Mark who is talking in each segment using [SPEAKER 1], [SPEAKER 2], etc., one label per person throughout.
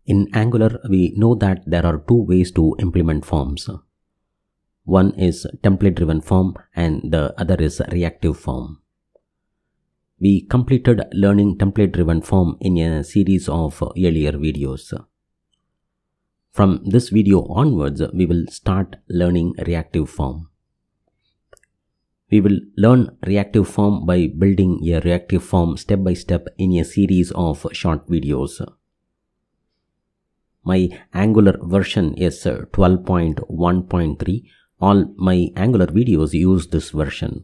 [SPEAKER 1] In Angular, we know that there are two ways to implement forms. One is template-driven form and the other is reactive form. We completed learning template-driven form in a series of earlier videos. From this video onwards, we will start learning reactive form. We will learn reactive form by building a reactive form step by step in a series of short videos. My Angular version is 12.1.3. All my Angular videos use this version.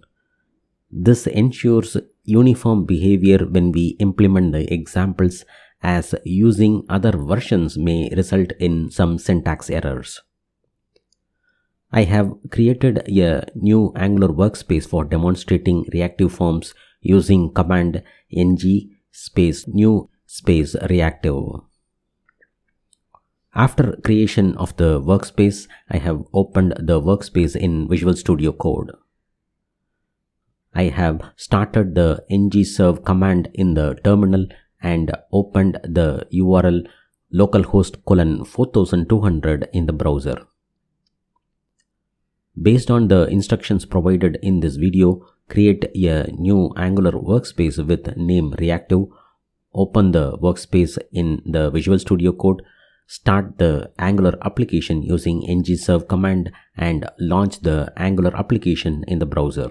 [SPEAKER 1] This ensures uniform behavior when we implement the examples, as using other versions may result in some syntax errors. I have created a new Angular workspace for demonstrating reactive forms using command ng space new space reactive. After creation of the workspace, I have opened the workspace in Visual Studio Code. I have started the ngserve command in the terminal and opened the URL localhost:4200 in the browser. Based on the instructions provided in this video, create a new Angular workspace with name Reactive. Open the workspace in the Visual Studio Code. Start the Angular application using ngserve command and launch the Angular application in the browser.